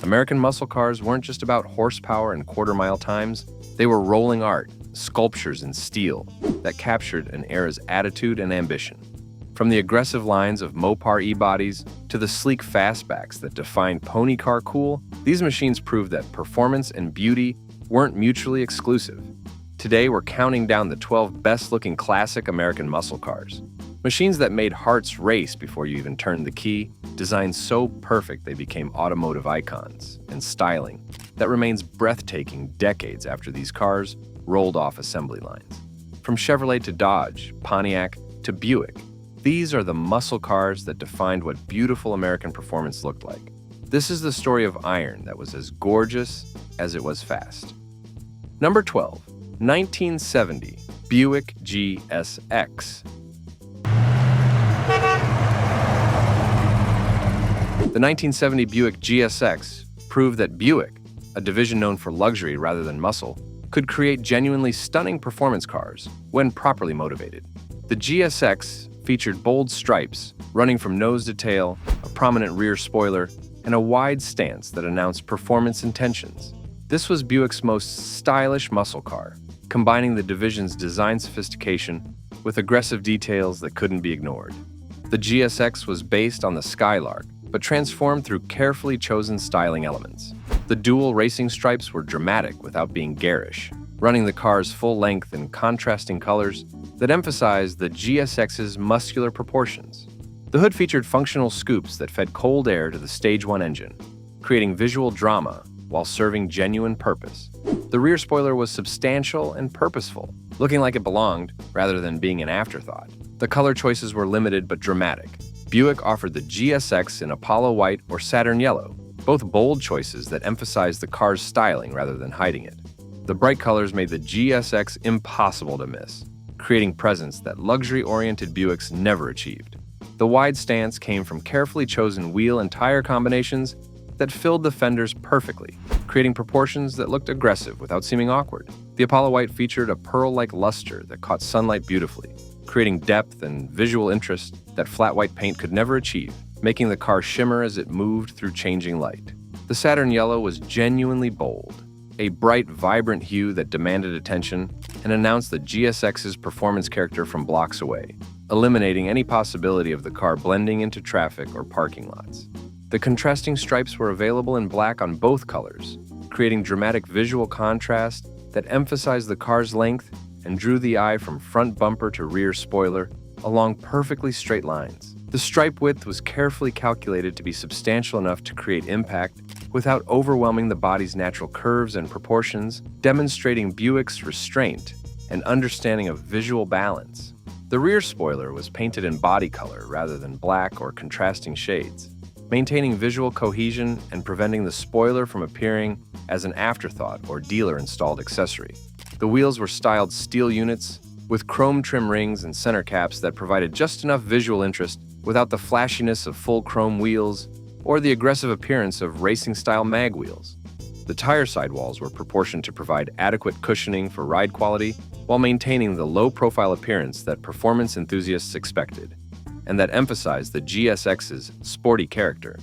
American muscle cars weren't just about horsepower and quarter-mile times, they were rolling art, sculptures in steel that captured an era's attitude and ambition. From the aggressive lines of Mopar e-bodies to the sleek fastbacks that defined pony car cool, these machines proved that performance and beauty weren't mutually exclusive. Today, we're counting down the 12 best-looking classic American muscle cars. Machines that made hearts race before you even turned the key, designed so perfect they became automotive icons, and styling that remains breathtaking decades after these cars rolled off assembly lines. From Chevrolet to Dodge, Pontiac to Buick, these are the muscle cars that defined what beautiful American performance looked like. This is the story of iron that was as gorgeous as it was fast. Number 12. 1970 Buick GSX. The 1970 Buick GSX proved that Buick, a division known for luxury rather than muscle, could create genuinely stunning performance cars when properly motivated. The GSX featured bold stripes running from nose to tail, a prominent rear spoiler, and a wide stance that announced performance intentions. This was Buick's most stylish muscle car, combining the division's design sophistication with aggressive details that couldn't be ignored. The GSX was based on the Skylark, but transformed through carefully chosen styling elements. The dual racing stripes were dramatic without being garish, running the car's full length in contrasting colors that emphasized the GSX's muscular proportions. The hood featured functional scoops that fed cold air to the Stage 1 engine, creating visual drama while serving genuine purpose. The rear spoiler was substantial and purposeful, looking like it belonged rather than being an afterthought. The color choices were limited but dramatic. Buick offered the GSX in Apollo White or Saturn Yellow, both bold choices that emphasized the car's styling rather than hiding it. The bright colors made the GSX impossible to miss, creating presence that luxury-oriented Buicks never achieved. The wide stance came from carefully chosen wheel and tire combinations that filled the fenders perfectly, creating proportions that looked aggressive without seeming awkward. The Apollo White featured a pearl-like luster that caught sunlight beautifully, creating depth and visual interest that flat white paint could never achieve, making the car shimmer as it moved through changing light. The Saturn Yellow was genuinely bold, a bright, vibrant hue that demanded attention and announced the GSX's performance character from blocks away, eliminating any possibility of the car blending into traffic or parking lots. The contrasting stripes were available in black on both colors, creating dramatic visual contrast that emphasized the car's length and drew the eye from front bumper to rear spoiler along perfectly straight lines. The stripe width was carefully calculated to be substantial enough to create impact without overwhelming the body's natural curves and proportions, demonstrating Buick's restraint and understanding of visual balance. The rear spoiler was painted in body color rather than black or contrasting shades, maintaining visual cohesion and preventing the spoiler from appearing as an afterthought or dealer-installed accessory. The wheels were styled steel units with chrome trim rings and center caps that provided just enough visual interest without the flashiness of full chrome wheels or the aggressive appearance of racing-style mag wheels. The tire sidewalls were proportioned to provide adequate cushioning for ride quality while maintaining the low-profile appearance that performance enthusiasts expected, and that emphasized the GSX's sporty character.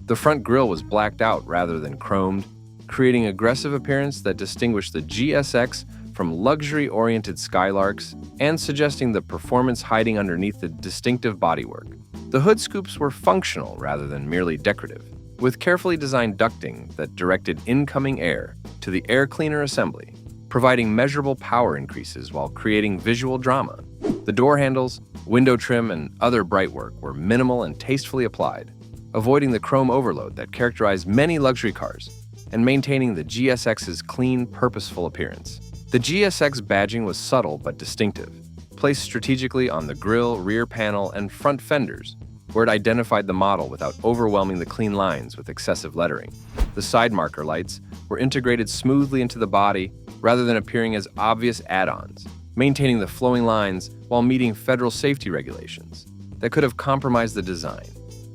The front grille was blacked out rather than chromed, creating aggressive appearance that distinguished the GSX from luxury-oriented Skylarks and suggesting the performance hiding underneath the distinctive bodywork. The hood scoops were functional rather than merely decorative, with carefully designed ducting that directed incoming air to the air cleaner assembly, providing measurable power increases while creating visual drama. The door handles, window trim, and other bright work were minimal and tastefully applied, avoiding the chrome overload that characterized many luxury cars and maintaining the GSX's clean, purposeful appearance. The GSX badging was subtle but distinctive, placed strategically on the grille, rear panel, and front fenders, where it identified the model without overwhelming the clean lines with excessive lettering. The side marker lights were integrated smoothly into the body rather than appearing as obvious add-ons, maintaining the flowing lines while meeting federal safety regulations that could have compromised the design.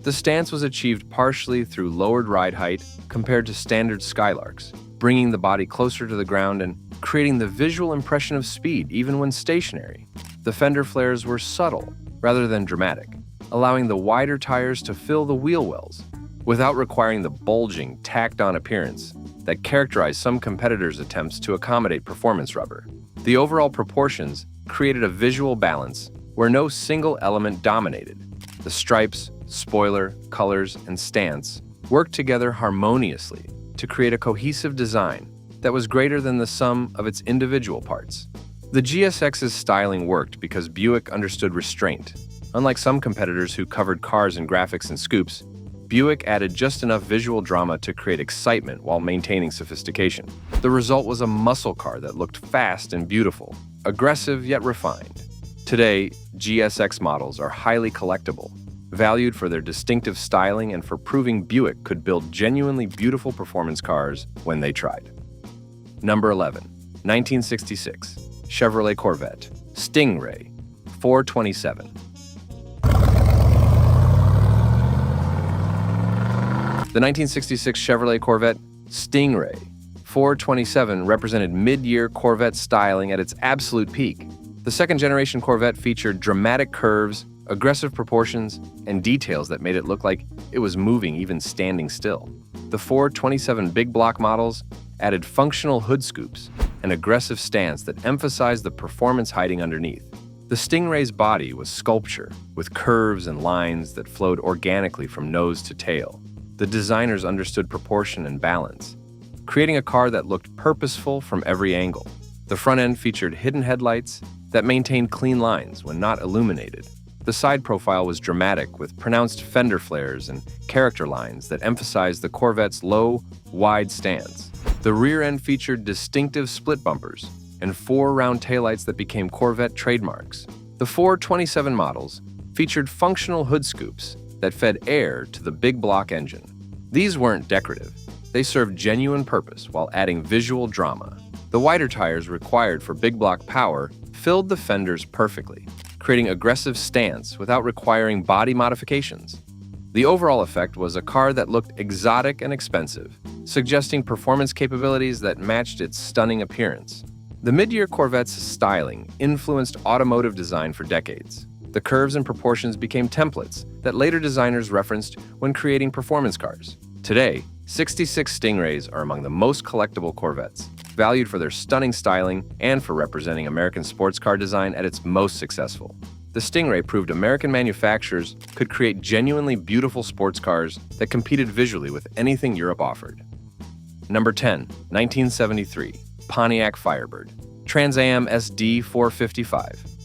The stance was achieved partially through lowered ride height compared to standard Skylarks, bringing the body closer to the ground and creating the visual impression of speed even when stationary. The fender flares were subtle rather than dramatic, allowing the wider tires to fill the wheel wells, without requiring the bulging, tacked-on appearance that characterized some competitors' attempts to accommodate performance rubber. The overall proportions created a visual balance where no single element dominated. The stripes, spoiler, colors, and stance worked together harmoniously to create a cohesive design that was greater than the sum of its individual parts. The GSX's styling worked because Buick understood restraint. Unlike some competitors who covered cars in graphics and scoops, Buick added just enough visual drama to create excitement while maintaining sophistication. The result was a muscle car that looked fast and beautiful, aggressive yet refined. Today, GSX models are highly collectible, valued for their distinctive styling and for proving Buick could build genuinely beautiful performance cars when they tried. Number 11. 1966 Chevrolet Corvette Stingray 427. The 1966 Chevrolet Corvette Stingray 427 represented mid-year Corvette styling at its absolute peak. The second-generation Corvette featured dramatic curves, aggressive proportions, and details that made it look like it was moving even standing still. The 427 big block models added functional hood scoops, an aggressive stance that emphasized the performance hiding underneath. The Stingray's body was sculpture, with curves and lines that flowed organically from nose to tail. The designers understood proportion and balance, creating a car that looked purposeful from every angle. The front end featured hidden headlights that maintained clean lines when not illuminated. The side profile was dramatic, with pronounced fender flares and character lines that emphasized the Corvette's low, wide stance. The rear end featured distinctive split bumpers and 4 round taillights that became Corvette trademarks. The 427 models featured functional hood scoops that fed air to the big block engine. These weren't decorative. They served genuine purpose while adding visual drama. The wider tires required for big block power filled the fenders perfectly, creating aggressive stance without requiring body modifications. The overall effect was a car that looked exotic and expensive, suggesting performance capabilities that matched its stunning appearance. The mid-year Corvette's styling influenced automotive design for decades. The curves and proportions became templates that later designers referenced when creating performance cars. Today, 66 Stingrays are among the most collectible Corvettes, valued for their stunning styling and for representing American sports car design at its most successful. The Stingray proved American manufacturers could create genuinely beautiful sports cars that competed visually with anything Europe offered. Number 10. 1973 Pontiac Firebird Trans Am SD455.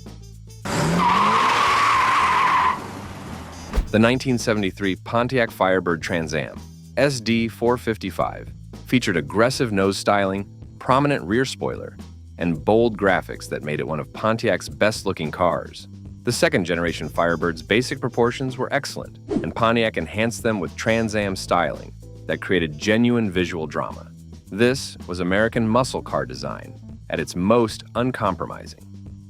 The 1973 Pontiac Firebird Trans Am SD455 featured aggressive nose styling, prominent rear spoiler, and bold graphics that made it one of Pontiac's best-looking cars. The second-generation Firebird's basic proportions were excellent, and Pontiac enhanced them with Trans Am styling that created genuine visual drama. This was American muscle car design at its most uncompromising.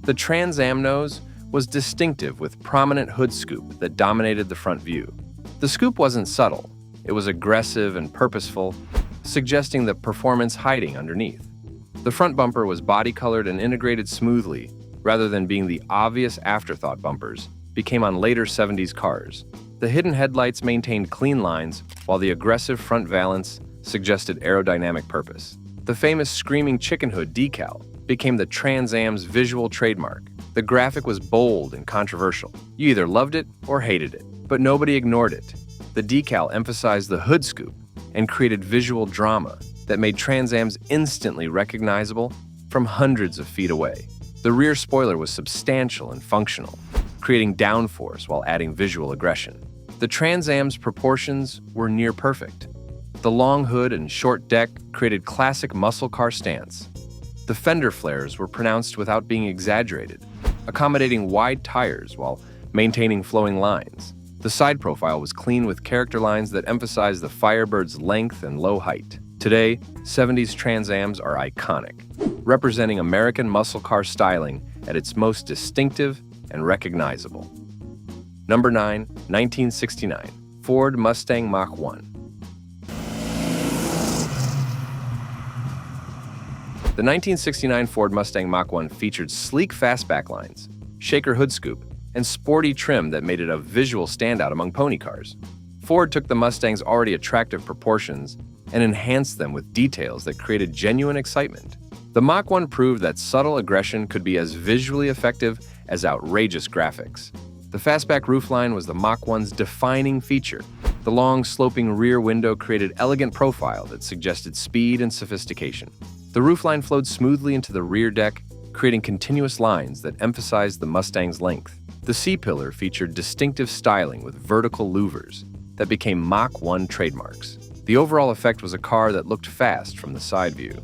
The Trans Am nose was distinctive with prominent hood scoop that dominated the front view. The scoop wasn't subtle, it was aggressive and purposeful, suggesting the performance hiding underneath. The front bumper was body-colored and integrated smoothly, rather than being the obvious afterthought bumpers became on later 70s cars. The hidden headlights maintained clean lines, while the aggressive front valance suggested aerodynamic purpose. The famous screaming chicken hood decal became the Trans Am's visual trademark. The graphic was bold and controversial. You either loved it or hated it, but nobody ignored it. The decal emphasized the hood scoop and created visual drama that made Trans Am's instantly recognizable from hundreds of feet away. The rear spoiler was substantial and functional, creating downforce while adding visual aggression. The Trans Am's proportions were near perfect. The long hood and short deck created classic muscle car stance. The fender flares were pronounced without being exaggerated, accommodating wide tires while maintaining flowing lines. The side profile was clean with character lines that emphasized the Firebird's length and low height. Today, 70s Trans Ams are iconic, representing American muscle car styling at its most distinctive and recognizable. Number 9. 1969 Ford Mustang Mach 1. The 1969 Ford Mustang Mach 1 featured sleek fastback lines, shaker hood scoop, and sporty trim that made it a visual standout among pony cars. Ford took the Mustang's already attractive proportions and enhanced them with details that created genuine excitement. The Mach 1 proved that subtle aggression could be as visually effective as outrageous graphics. The fastback roofline was the Mach 1's defining feature. The long, sloping rear window created elegant profile that suggested speed and sophistication. The roofline flowed smoothly into the rear deck, creating continuous lines that emphasized the Mustang's length. The C-pillar featured distinctive styling with vertical louvers that became Mach 1 trademarks. The overall effect was a car that looked fast from the side view.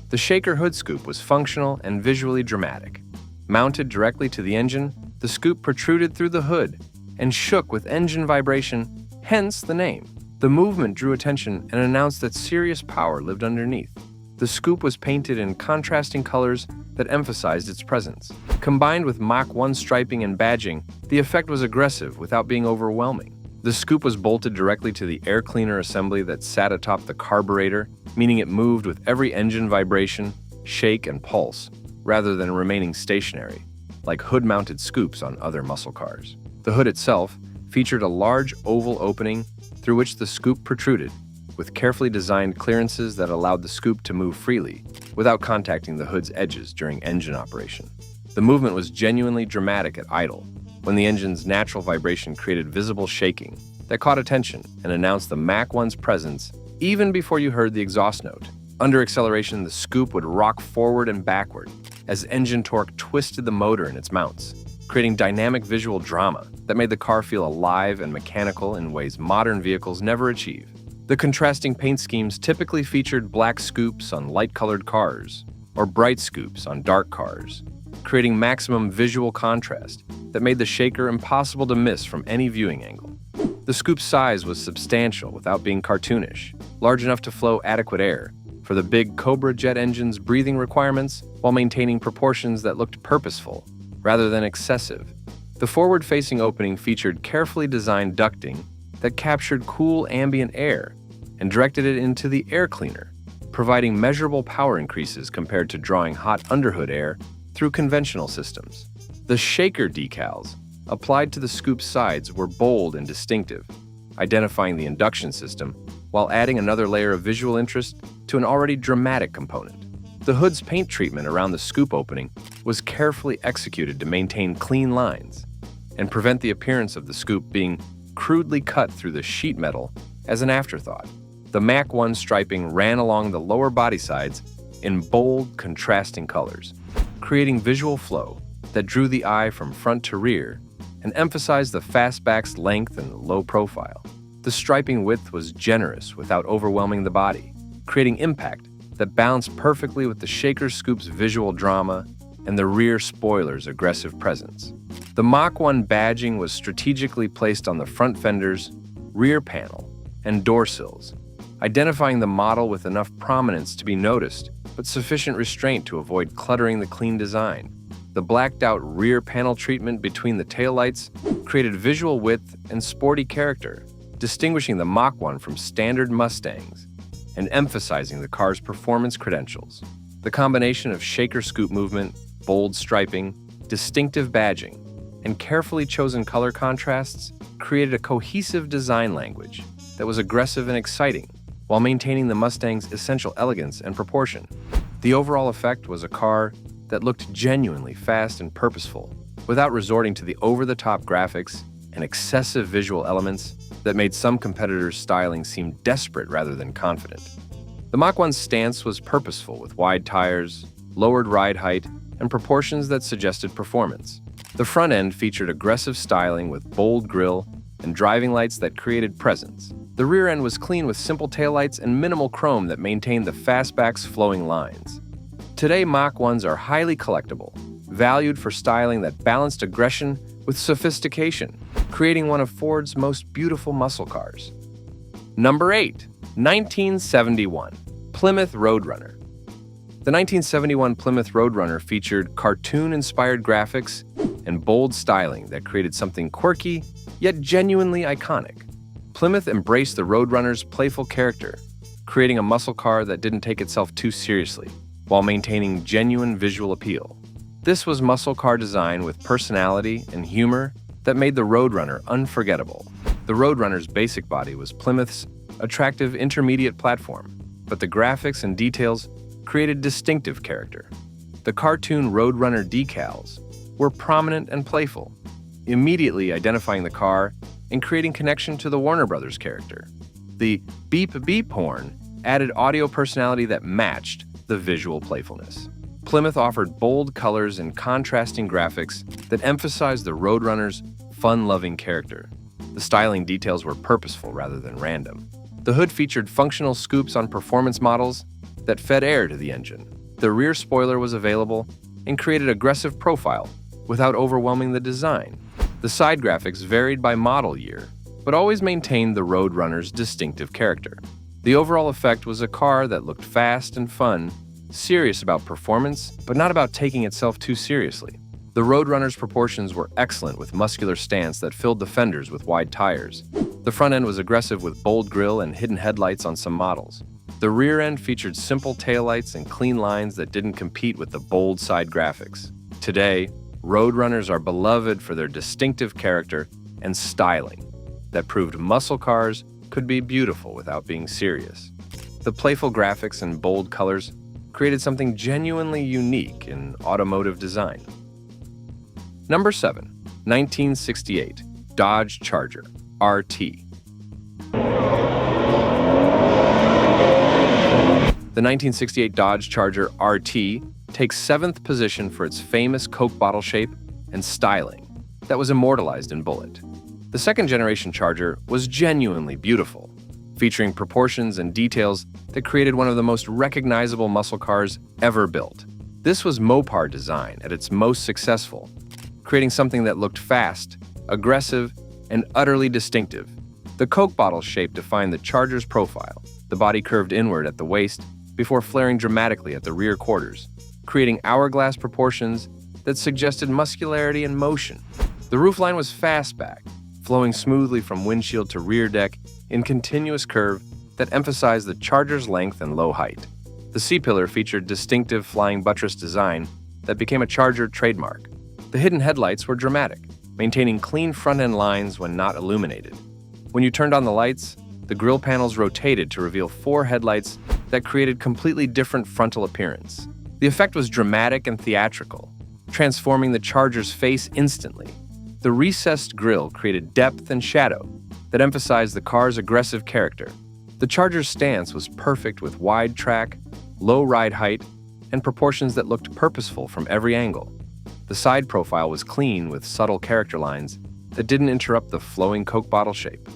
The shaker hood scoop was functional and visually dramatic. Mounted directly to the engine, the scoop protruded through the hood and shook with engine vibration, hence the name. The movement drew attention and announced that serious power lived underneath. The scoop was painted in contrasting colors that emphasized its presence. Combined with Mach 1 striping and badging, the effect was aggressive without being overwhelming. The scoop was bolted directly to the air cleaner assembly that sat atop the carburetor, meaning it moved with every engine vibration, shake, and pulse, rather than remaining stationary, like hood-mounted scoops on other muscle cars. The hood itself featured a large oval opening through which the scoop protruded, with carefully designed clearances that allowed the scoop to move freely without contacting the hood's edges during engine operation. The movement was genuinely dramatic at idle, when the engine's natural vibration created visible shaking that caught attention and announced the Mach 1's presence even before you heard the exhaust note. Under acceleration, the scoop would rock forward and backward as engine torque twisted the motor in its mounts, creating dynamic visual drama that made the car feel alive and mechanical in ways modern vehicles never achieve. The contrasting paint schemes typically featured black scoops on light-colored cars or bright scoops on dark cars, creating maximum visual contrast that made the shaker impossible to miss from any viewing angle. The scoop's size was substantial without being cartoonish, large enough to flow adequate air for the big Cobra jet engine's breathing requirements while maintaining proportions that looked purposeful rather than excessive. The forward-facing opening featured carefully designed ducting that captured cool ambient air and directed it into the air cleaner, providing measurable power increases compared to drawing hot underhood air through conventional systems. The shaker decals applied to the scoop's sides were bold and distinctive, identifying the induction system while adding another layer of visual interest to an already dramatic component. The hood's paint treatment around the scoop opening was carefully executed to maintain clean lines and prevent the appearance of the scoop being crudely cut through the sheet metal as an afterthought. The Mach 1 striping ran along the lower body sides in bold, contrasting colors, creating visual flow that drew the eye from front to rear and emphasized the fastback's length and low profile. The striping width was generous without overwhelming the body, creating impact that balanced perfectly with the shaker scoop's visual drama and the rear spoiler's aggressive presence. The Mach 1 badging was strategically placed on the front fenders, rear panel, and door sills, identifying the model with enough prominence to be noticed, but sufficient restraint to avoid cluttering the clean design. The blacked-out rear panel treatment between the taillights created visual width and sporty character, distinguishing the Mach 1 from standard Mustangs and emphasizing the car's performance credentials. The combination of shaker scoop movement, bold striping, distinctive badging, and carefully chosen color contrasts created a cohesive design language that was aggressive and exciting, while maintaining the Mustang's essential elegance and proportion. The overall effect was a car that looked genuinely fast and purposeful, without resorting to the over-the-top graphics and excessive visual elements that made some competitors' styling seem desperate rather than confident. The Mach 1's stance was purposeful with wide tires, lowered ride height, and proportions that suggested performance. The front end featured aggressive styling with bold grille and driving lights that created presence. The rear end was clean with simple taillights and minimal chrome that maintained the fastback's flowing lines. Today, Mach 1s are highly collectible, valued for styling that balanced aggression with sophistication, creating one of Ford's most beautiful muscle cars. Number 8. 1971 Plymouth Roadrunner. The 1971 Plymouth Roadrunner featured cartoon-inspired graphics and bold styling that created something quirky, yet genuinely iconic. Plymouth embraced the Roadrunner's playful character, creating a muscle car that didn't take itself too seriously, while maintaining genuine visual appeal. This was muscle car design with personality and humor that made the Roadrunner unforgettable. The Roadrunner's basic body was Plymouth's attractive intermediate platform, but the graphics and details created distinctive character. The cartoon Roadrunner decals were prominent and playful, immediately identifying the car and creating connection to the Warner Brothers character. The beep beep horn added audio personality that matched the visual playfulness. Plymouth offered bold colors and contrasting graphics that emphasized the Roadrunner's fun-loving character. The styling details were purposeful rather than random. The hood featured functional scoops on performance models that fed air to the engine. The rear spoiler was available and created aggressive profile without overwhelming the design. The side graphics varied by model year, but always maintained the Roadrunner's distinctive character. The overall effect was a car that looked fast and fun, serious about performance, but not about taking itself too seriously. The Roadrunner's proportions were excellent with muscular stance that filled the fenders with wide tires. The front end was aggressive with bold grille and hidden headlights on some models. The rear end featured simple taillights and clean lines that didn't compete with the bold side graphics. Today, Roadrunners are beloved for their distinctive character and styling that proved muscle cars could be beautiful without being serious. The playful graphics and bold colors created something genuinely unique in automotive design. Number 7. 1968 Dodge Charger RT. The 1968 Dodge Charger RT takes 7th position for its famous Coke bottle shape and styling that was immortalized in Bullitt. The second-generation Charger was genuinely beautiful, featuring proportions and details that created one of the most recognizable muscle cars ever built. This was Mopar design at its most successful, creating something that looked fast, aggressive, and utterly distinctive. The Coke bottle shape defined the Charger's profile. The body curved inward at the waist before flaring dramatically at the rear quarters, creating hourglass proportions that suggested muscularity and motion. The roofline was fastback, flowing smoothly from windshield to rear deck in continuous curve that emphasized the Charger's length and low height. The C-pillar featured distinctive flying buttress design that became a Charger trademark. The hidden headlights were dramatic, maintaining clean front-end lines when not illuminated. When you turned on the lights, the grille panels rotated to reveal 4 headlights that created completely different frontal appearance. The effect was dramatic and theatrical, transforming the Charger's face instantly. The recessed grille created depth and shadow that emphasized the car's aggressive character. The Charger's stance was perfect with wide track, low ride height, and proportions that looked purposeful from every angle. The side profile was clean with subtle character lines that didn't interrupt the flowing Coke bottle shape.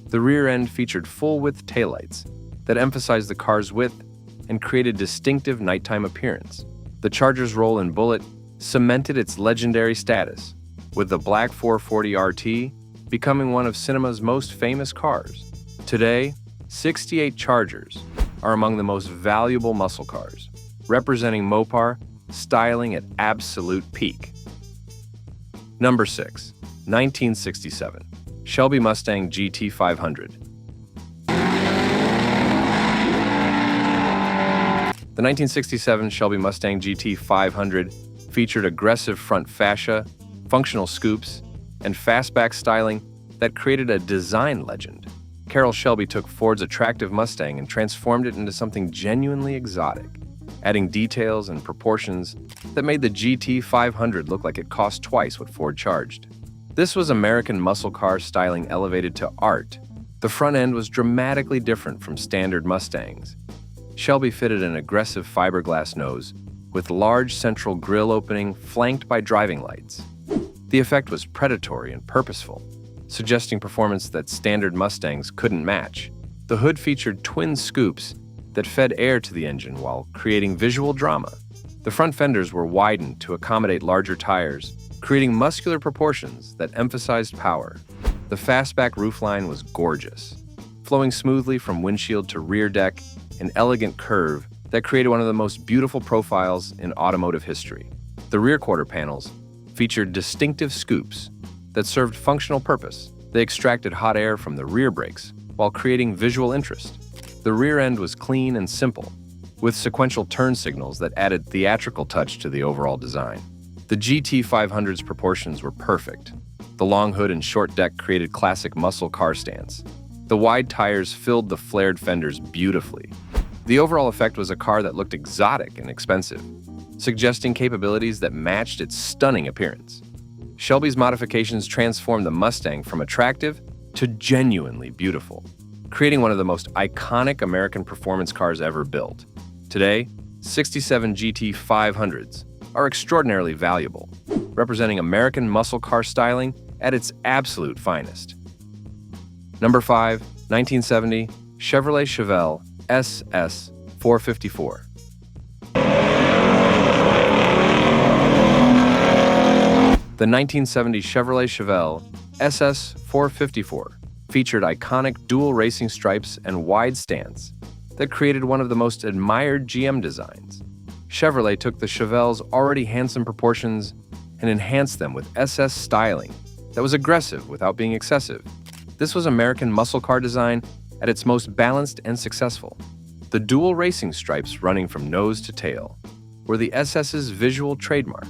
The rear end featured full-width taillights that emphasized the car's width and created distinctive nighttime appearance. The Charger's role in Bullitt cemented its legendary status, with the Black 440 RT becoming one of cinema's most famous cars. Today, 68 Chargers are among the most valuable muscle cars, representing Mopar styling at absolute peak. Number 6. 1967 Shelby Mustang GT500. The 1967 Shelby Mustang GT500 featured aggressive front fascia, functional scoops, and fastback styling that created a design legend. Carroll Shelby took Ford's attractive Mustang and transformed it into something genuinely exotic, adding details and proportions that made the GT500 look like it cost twice what Ford charged. This was American muscle car styling elevated to art. The front end was dramatically different from standard Mustangs. Shelby fitted an aggressive fiberglass nose with large central grille opening flanked by driving lights. The effect was predatory and purposeful, suggesting performance that standard Mustangs couldn't match. The hood featured twin scoops that fed air to the engine while creating visual drama. The front fenders were widened to accommodate larger tires, creating muscular proportions that emphasized power. The fastback roofline was gorgeous, flowing smoothly from windshield to rear deck, an elegant curve that created one of the most beautiful profiles in automotive history. The rear quarter panels featured distinctive scoops that served functional purpose. They extracted hot air from the rear brakes while creating visual interest. The rear end was clean and simple, with sequential turn signals that added theatrical touch to the overall design. The GT500's proportions were perfect, The long hood and short deck created classic muscle car stance. The wide tires filled the flared fenders beautifully. The overall effect was a car that looked exotic and expensive, suggesting capabilities that matched its stunning appearance. Shelby's modifications transformed the Mustang from attractive to genuinely beautiful, creating one of the most iconic American performance cars ever built. Today, 67 GT500s are extraordinarily valuable, representing American muscle car styling at its absolute finest. Number 5, 1970 Chevrolet Chevelle SS454. The 1970 Chevrolet Chevelle SS454 featured iconic dual racing stripes and wide stance that created one of the most admired GM designs. Chevrolet took the Chevelle's already handsome proportions and enhanced them with SS styling that was aggressive without being excessive. This was American muscle car design at its most balanced and successful. The dual racing stripes running from nose to tail were the SS's visual trademark.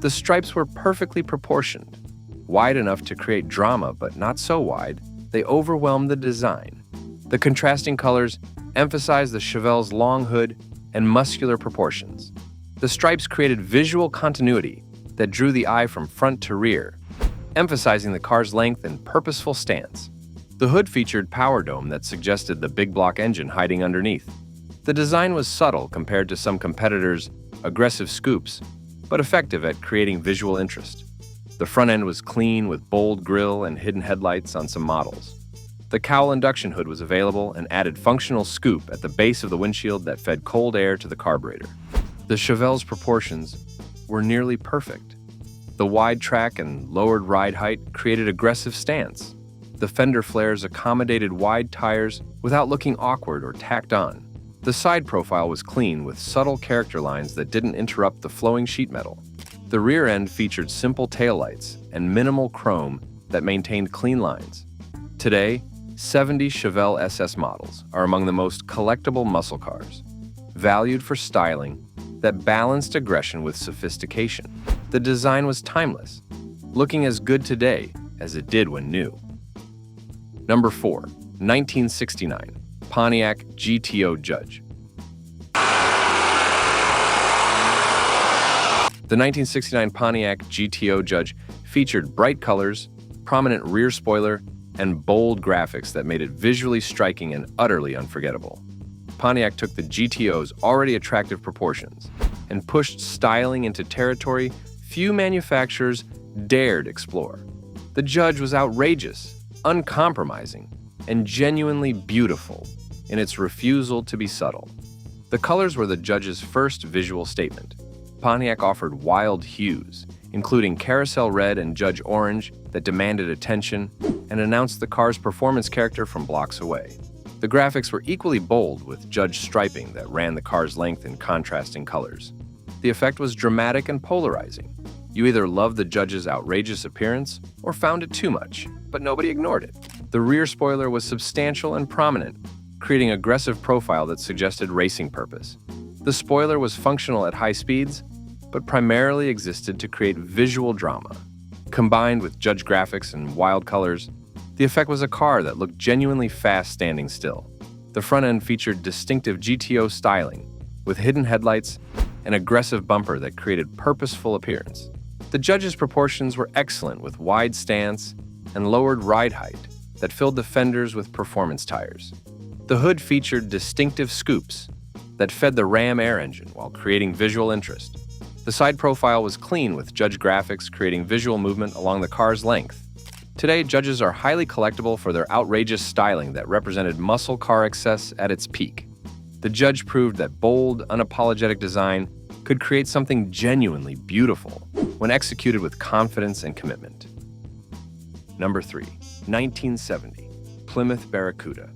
The stripes were perfectly proportioned, wide enough to create drama but not so wide they overwhelmed the design. The contrasting colors emphasized the Chevelle's long hood and muscular proportions. The stripes created visual continuity that drew the eye from front to rear, emphasizing the car's length and purposeful stance. The hood featured power dome that suggested the big block engine hiding underneath. The design was subtle compared to some competitors' aggressive scoops, but effective at creating visual interest. The front end was clean with bold grille and hidden headlights on some models. The cowl induction hood was available and added functional scoop at the base of the windshield that fed cold air to the carburetor. The Chevelle's proportions were nearly perfect. The wide track and lowered ride height created aggressive stance. The fender flares accommodated wide tires without looking awkward or tacked on. The side profile was clean with subtle character lines that didn't interrupt the flowing sheet metal. The rear end featured simple taillights and minimal chrome that maintained clean lines. Today, 70 Chevelle SS models are among the most collectible muscle cars, valued for styling that balanced aggression with sophistication. The design was timeless, looking as good today as it did when new. Number 4, 1969 Pontiac GTO Judge. The 1969 Pontiac GTO Judge featured bright colors, prominent rear spoiler, and bold graphics that made it visually striking and utterly unforgettable. Pontiac took the GTO's already attractive proportions and pushed styling into territory few manufacturers dared explore. The Judge was outrageous, uncompromising, and genuinely beautiful in its refusal to be subtle. The colors were the Judge's first visual statement. Pontiac offered wild hues, including carousel red and Judge orange that demanded attention and announced the car's performance character from blocks away. The graphics were equally bold with Judge striping that ran the car's length in contrasting colors. The effect was dramatic and polarizing. You either loved the Judge's outrageous appearance or found it too much, but nobody ignored it. The rear spoiler was substantial and prominent, creating an aggressive profile that suggested racing purpose. The spoiler was functional at high speeds, but primarily existed to create visual drama. Combined with Judge graphics and wild colors, the effect was a car that looked genuinely fast standing still. The front end featured distinctive GTO styling, with hidden headlights and aggressive bumper that created purposeful appearance. The Judge's proportions were excellent with wide stance and lowered ride height that filled the fenders with performance tires. The hood featured distinctive scoops that fed the Ram air engine while creating visual interest. The side profile was clean with Judge graphics creating visual movement along the car's length. Today, Judges are highly collectible for their outrageous styling that represented muscle car excess at its peak. The Judge proved that bold, unapologetic design could create something genuinely beautiful when executed with confidence and commitment. Number 3, 1970 Plymouth Barracuda.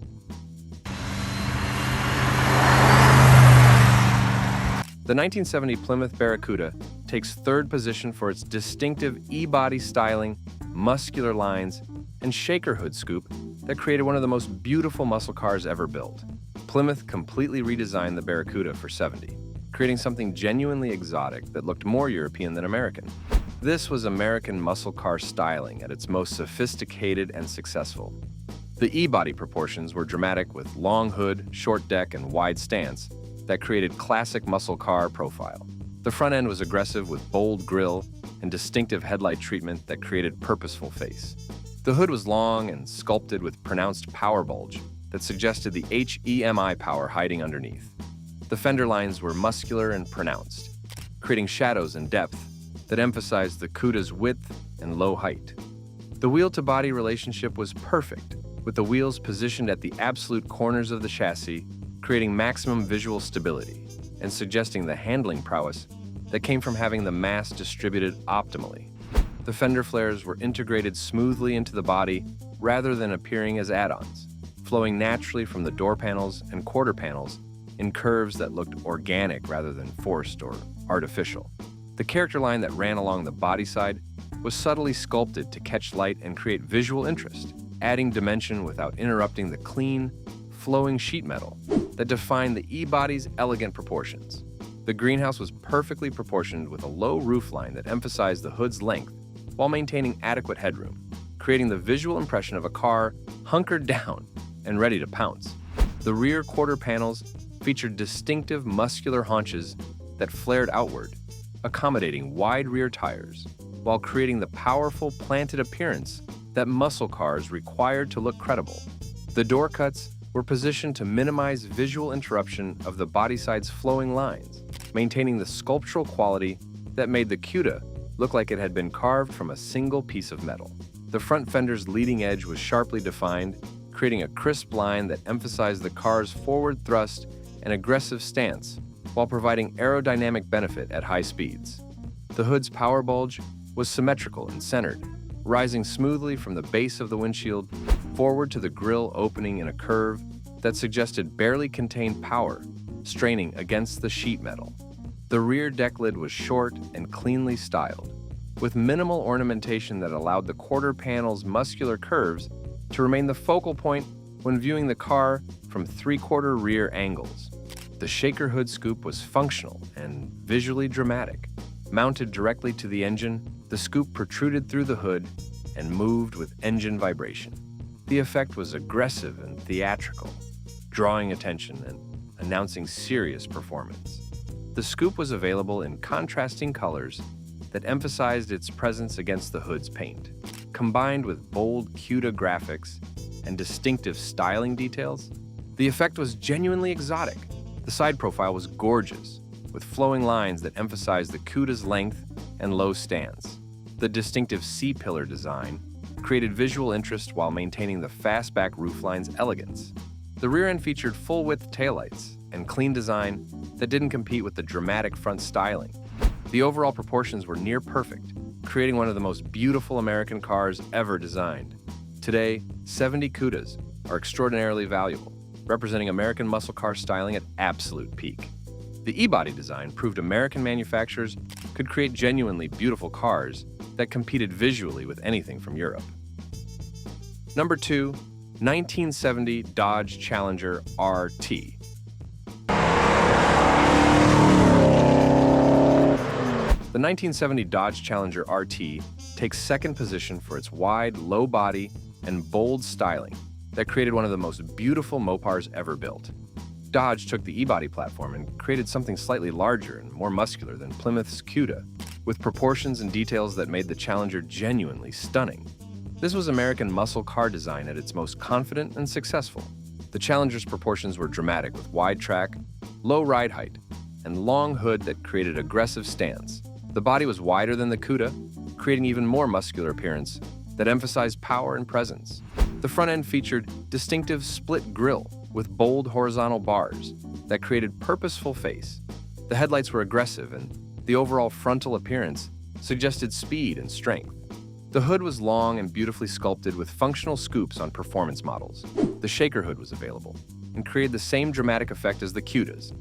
The 1970 Plymouth Barracuda takes third position for its distinctive E-body styling, muscular lines, and shaker hood scoop that created one of the most beautiful muscle cars ever built. Plymouth completely redesigned the Barracuda for '70, creating something genuinely exotic that looked more European than American. This was American muscle car styling at its most sophisticated and successful. The E-body proportions were dramatic with long hood, short deck, and wide stance that created classic muscle car profile. The front end was aggressive with bold grille and distinctive headlight treatment that created purposeful face. The hood was long and sculpted with pronounced power bulge that suggested the HEMI power hiding underneath. The fender lines were muscular and pronounced, creating shadows and depth that emphasized the Cuda's width and low height. The wheel-to-body relationship was perfect, with the wheels positioned at the absolute corners of the chassis, creating maximum visual stability and suggesting the handling prowess that came from having the mass distributed optimally. The fender flares were integrated smoothly into the body rather than appearing as add-ons, flowing naturally from the door panels and quarter panels in curves that looked organic rather than forced or artificial. The character line that ran along the body side was subtly sculpted to catch light and create visual interest, adding dimension without interrupting the clean, flowing sheet metal that defined the E-body's elegant proportions. The greenhouse was perfectly proportioned with a low roofline that emphasized the hood's length while maintaining adequate headroom, creating the visual impression of a car hunkered down and ready to pounce. The rear quarter panels featured distinctive muscular haunches that flared outward, accommodating wide rear tires, while creating the powerful planted appearance that muscle cars required to look credible. The door cuts were positioned to minimize visual interruption of the body side's flowing lines, maintaining the sculptural quality that made the Cuda look like it had been carved from a single piece of metal. The front fender's leading edge was sharply defined, creating a crisp line that emphasized the car's forward thrust and aggressive stance while providing aerodynamic benefit at high speeds. The hood's power bulge was symmetrical and centered, rising smoothly from the base of the windshield forward to the grille opening in a curve that suggested barely contained power straining against the sheet metal. The rear deck lid was short and cleanly styled, with minimal ornamentation that allowed the quarter panel's muscular curves to remain the focal point when viewing the car from three-quarter rear angles. The shaker hood scoop was functional and visually dramatic. Mounted directly to the engine, the scoop protruded through the hood and moved with engine vibration. The effect was aggressive and theatrical, drawing attention and announcing serious performance. The scoop was available in contrasting colors that emphasized its presence against the hood's paint. Combined with bold Cuda graphics and distinctive styling details, the effect was genuinely exotic. The side profile was gorgeous, with flowing lines that emphasized the Cuda's length and low stance. The distinctive C-pillar design created visual interest while maintaining the fastback roofline's elegance. The rear end featured full-width taillights and clean design that didn't compete with the dramatic front styling. The overall proportions were near perfect, creating one of the most beautiful American cars ever designed. Today, 70 Cudas are extraordinarily valuable, representing American muscle car styling at absolute peak. The E-body design proved American manufacturers could create genuinely beautiful cars that competed visually with anything from Europe. Number 2, 1970 Dodge Challenger RT. The 1970 Dodge Challenger RT takes second position for its wide, low body and bold styling that created one of the most beautiful Mopars ever built. Dodge took the E-body platform and created something slightly larger and more muscular than Plymouth's Cuda, with proportions and details that made the Challenger genuinely stunning. This was American muscle car design at its most confident and successful. The Challenger's proportions were dramatic with wide track, low ride height, and long hood that created aggressive stance. The body was wider than the Cuda, creating even more muscular appearance that emphasized power and presence. The front end featured distinctive split grille with bold horizontal bars that created purposeful face. The headlights were aggressive and the overall frontal appearance suggested speed and strength. The hood was long and beautifully sculpted with functional scoops on performance models. The shaker hood was available and created the same dramatic effect as the Cudas,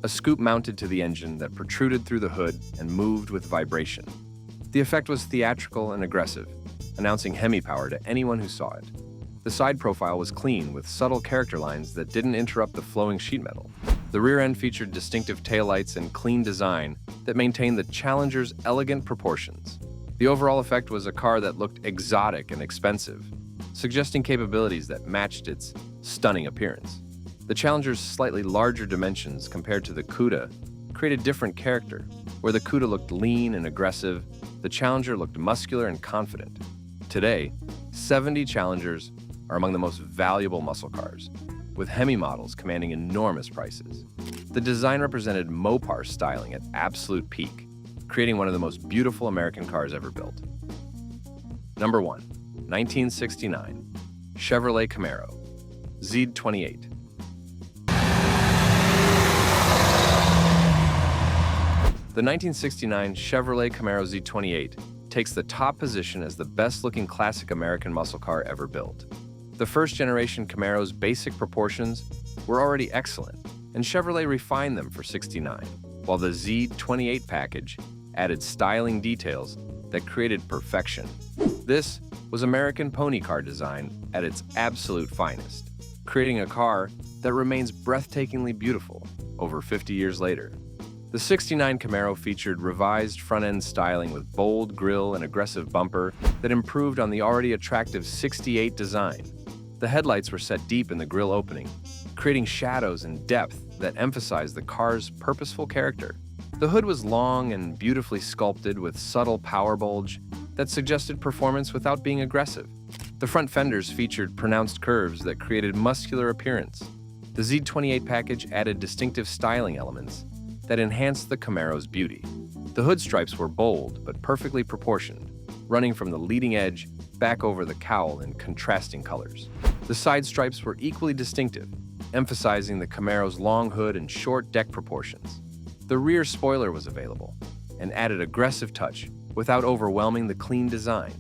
a scoop mounted to the engine that protruded through the hood and moved with vibration. The effect was theatrical and aggressive, announcing Hemi power to anyone who saw it. The side profile was clean with subtle character lines that didn't interrupt the flowing sheet metal. The rear end featured distinctive taillights and clean design that maintained the Challenger's elegant proportions. The overall effect was a car that looked exotic and expensive, suggesting capabilities that matched its stunning appearance. The Challenger's slightly larger dimensions compared to the Cuda created different character. Where the Cuda looked lean and aggressive, the Challenger looked muscular and confident. Today, 70 Challengers are among the most valuable muscle cars, with Hemi models commanding enormous prices. The design represented Mopar styling at absolute peak, creating one of the most beautiful American cars ever built. Number 1. 1969 Chevrolet Camaro Z28. The 1969 Chevrolet Camaro Z28 takes the top position as the best-looking classic American muscle car ever built. The first-generation Camaro's basic proportions were already excellent, and Chevrolet refined them for '69, while the Z28 package added styling details that created perfection. This was American pony car design at its absolute finest, creating a car that remains breathtakingly beautiful over 50 years later. The '69 Camaro featured revised front-end styling with bold grille and aggressive bumper that improved on the already attractive '68 design. The headlights were set deep in the grille opening, creating shadows and depth that emphasized the car's purposeful character. The hood was long and beautifully sculpted with subtle power bulge that suggested performance without being aggressive. The front fenders featured pronounced curves that created muscular appearance. The Z28 package added distinctive styling elements that enhanced the Camaro's beauty. The hood stripes were bold but perfectly proportioned, running from the leading edge back over the cowl in contrasting colors. The side stripes were equally distinctive, emphasizing the Camaro's long hood and short deck proportions. The rear spoiler was available and added aggressive touch without overwhelming the clean design.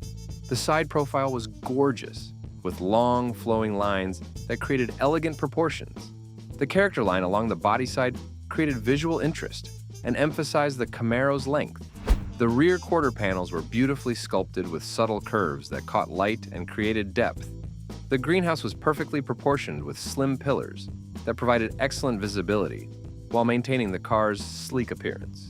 The side profile was gorgeous, with long, flowing lines that created elegant proportions. The character line along the body side created visual interest and emphasized the Camaro's length. The rear quarter panels were beautifully sculpted with subtle curves that caught light and created depth. The greenhouse was perfectly proportioned with slim pillars that provided excellent visibility while maintaining the car's sleek appearance.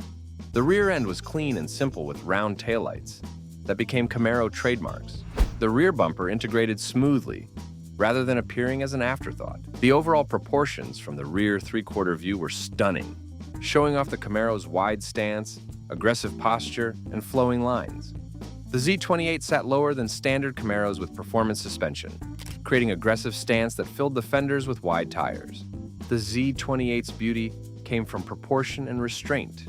The rear end was clean and simple with round taillights that became Camaro trademarks. The rear bumper integrated smoothly rather than appearing as an afterthought. The overall proportions from the rear three-quarter view were stunning, showing off the Camaro's wide stance, aggressive posture, and flowing lines. The Z28 sat lower than standard Camaros with performance suspension, creating aggressive stance that filled the fenders with wide tires. The Z28's beauty came from proportion and restraint.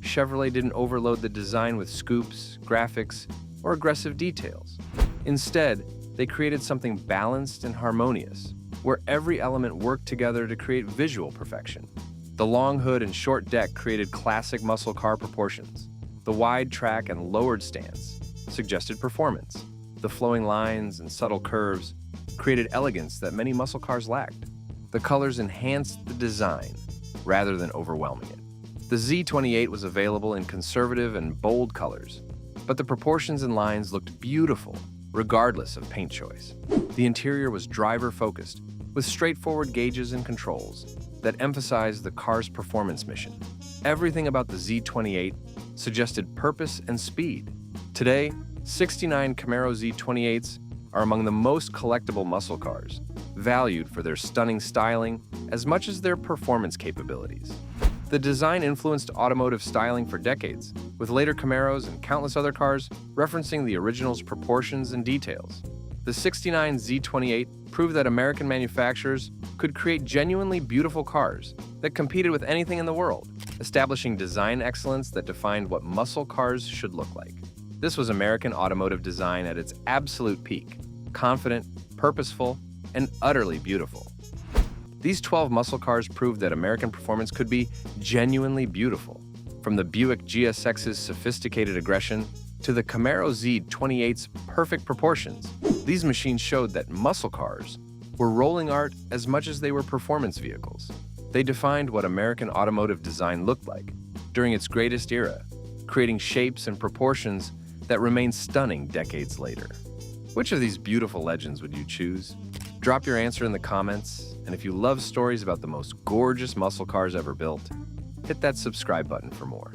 Chevrolet didn't overload the design with scoops, graphics, or aggressive details. Instead, they created something balanced and harmonious, where every element worked together to create visual perfection. The long hood and short deck created classic muscle car proportions. The wide track and lowered stance suggested performance. The flowing lines and subtle curves created elegance that many muscle cars lacked. The colors enhanced the design rather than overwhelming it. The Z28 was available in conservative and bold colors, but the proportions and lines looked beautiful regardless of paint choice. The interior was driver-focused, with straightforward gauges and controls that emphasized the car's performance mission. Everything about the Z28 suggested purpose and speed. Today, '69 Camaro Z28s are among the most collectible muscle cars, valued for their stunning styling as much as their performance capabilities. The design influenced automotive styling for decades, with later Camaros and countless other cars referencing the original's proportions and details. The '69 Z28 proved that American manufacturers could create genuinely beautiful cars that competed with anything in the world, establishing design excellence that defined what muscle cars should look like. This was American automotive design at its absolute peak, confident, purposeful, and utterly beautiful. These 12 muscle cars proved that American performance could be genuinely beautiful. From the Buick GSX's sophisticated aggression to the Camaro Z28's perfect proportions, these machines showed that muscle cars were rolling art as much as they were performance vehicles. They defined what American automotive design looked like during its greatest era, creating shapes and proportions that remain stunning decades later. Which of these beautiful legends would you choose? Drop your answer in the comments, and if you love stories about the most gorgeous muscle cars ever built, hit that subscribe button for more.